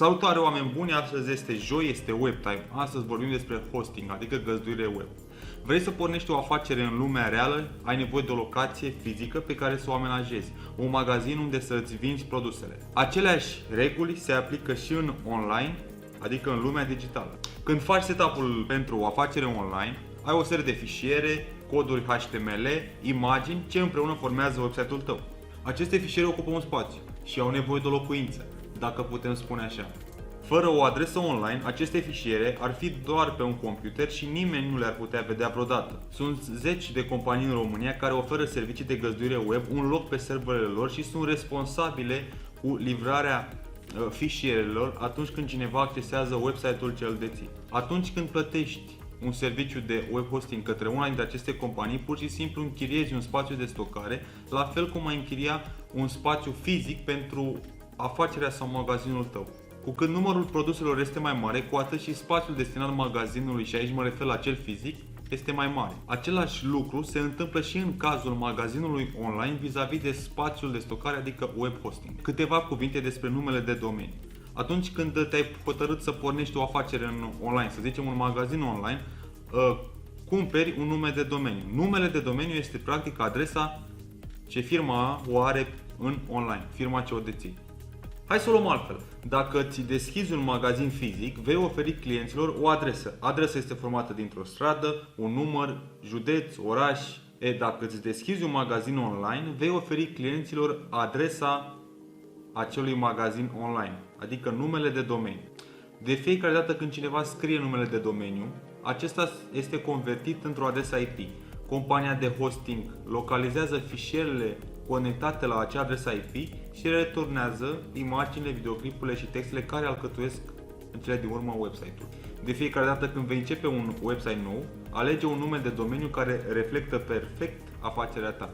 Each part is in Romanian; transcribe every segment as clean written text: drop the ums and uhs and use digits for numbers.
Salutare oameni buni, astăzi este joi, este webtime. Astăzi vorbim despre hosting, adică găzduire web. Vrei să pornești o afacere în lumea reală? Ai nevoie de o locație fizică pe care să o amenajezi, un magazin unde să îți vinzi produsele. Aceleași reguli se aplică și în online, adică în lumea digitală. Când faci setup-ul pentru o afacere online, ai o serie de fișiere, coduri HTML, imagini ce împreună formează website-ul tău. Aceste fișiere ocupă un spațiu și au nevoie de o locuință, dacă putem spune așa. Fără o adresă online, aceste fișiere ar fi doar pe un computer și nimeni nu le-ar putea vedea vreodată. Sunt zeci de companii în România care oferă servicii de găzduire web, un loc pe serverele lor și sunt responsabile cu livrarea fișierelor atunci când cineva accesează website-ul ce îl deții. Atunci când plătești un serviciu de web hosting către una dintre aceste companii, pur și simplu închiriezi un spațiu de stocare, la fel cum ai închiria un spațiu fizic pentru afacerea sau magazinul tău. Cu cât numărul produselor este mai mare, cu atât și spațiul destinat magazinului, și aici mă refer la cel fizic, este mai mare. Același lucru se întâmplă și în cazul magazinului online vis-a-vis de spațiul de stocare, adică web hosting. Câteva cuvinte despre numele de domeniu. Atunci când te-ai hotărât să pornești o afacere în online, să zicem un magazin online, cumperi un nume de domeniu. Numele de domeniu este practic adresa ce firma o are în online, firma ce o deții. Hai să o luăm altfel. Dacă ți deschizi un magazin fizic, vei oferi clienților o adresă. Adresa este formată dintr-o stradă, un număr, județ, oraș. Dacă îți deschizi un magazin online, vei oferi clienților adresa acelui magazin online, adică numele de domeniu. De fiecare dată când cineva scrie numele de domeniu, acesta este convertit într-o adresă IP. Compania de hosting localizează fișierele conectate la acea adresă IP și returnează imaginile, videoclipurile și textele care alcătuiesc în cele din urmă website-ul. De fiecare dată când vei începe un website nou, alege un nume de domeniu care reflectă perfect afacerea ta.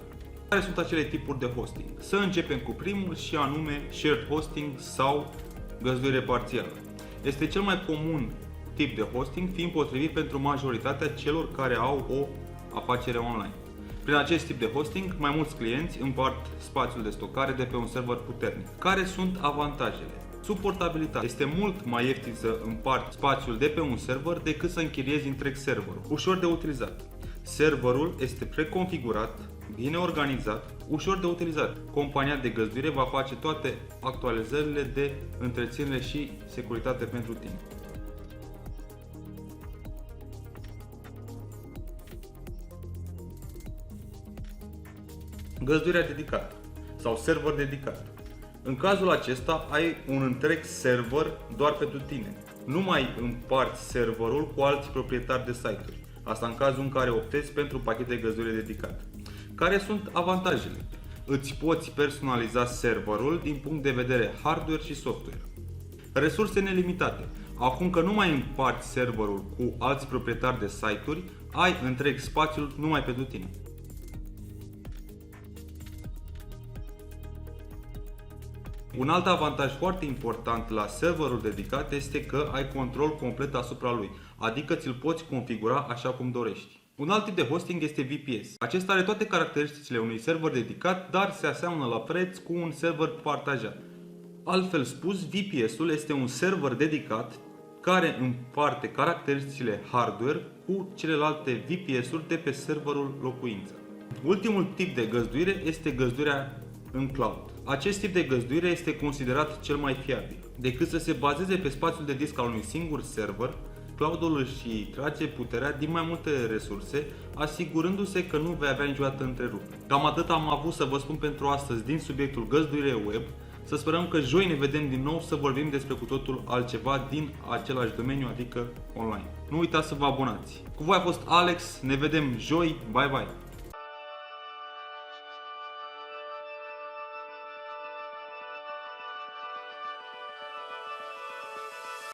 Care sunt acele tipuri de hosting? Să începem cu primul și anume shared hosting sau găzduire parțială. Este cel mai comun tip de hosting, fiind potrivit pentru majoritatea celor care au o afacere online. Prin acest tip de hosting, mai mulți clienți împart spațiul de stocare de pe un server puternic. Care sunt avantajele? Suportabilitate. Este mult mai ieftin să împarți spațiul de pe un server decât să închiriezi întreg serverul. Ușor de utilizat. Serverul este preconfigurat, bine organizat, ușor de utilizat. Compania de găzduire va face toate actualizările de întreținere și securitate pentru tine. Găzduirea dedicată sau server dedicat. În cazul acesta ai un întreg server doar pentru tine. Nu mai împarți serverul cu alți proprietari de site-uri. Asta în cazul în care optezi pentru pachet de găzduire dedicat. Care sunt avantajele? Îți poți personaliza serverul din punct de vedere hardware și software. Resurse nelimitate. Acum că nu mai împarți serverul cu alți proprietari de site-uri, ai întreg spațiul numai pentru tine. Un alt avantaj foarte important la serverul dedicat este că ai control complet asupra lui, adică ți-l poți configura așa cum dorești. Un alt tip de hosting este VPS. Acesta are toate caracteristicile unui server dedicat, dar se aseamănă la preț cu un server partajat. Altfel spus, VPS-ul este un server dedicat care împarte caracteristicile hardware cu celelalte VPS-uri de pe serverul locuință. Ultimul tip de găzduire este găzduirea în cloud. Acest tip de găzduire este considerat cel mai fiabil. Decât să se bazeze pe spațiul de disc al unui singur server, cloud-ul își trage puterea din mai multe resurse, asigurându-se că nu vei avea niciodată întrerupere. Cam atât am avut să vă spun pentru astăzi din subiectul găzduire web. Să sperăm că joi ne vedem din nou să vorbim despre cu totul altceva din același domeniu, adică online. Nu uitați să vă abonați. Cu voi a fost Alex, ne vedem joi, bye bye!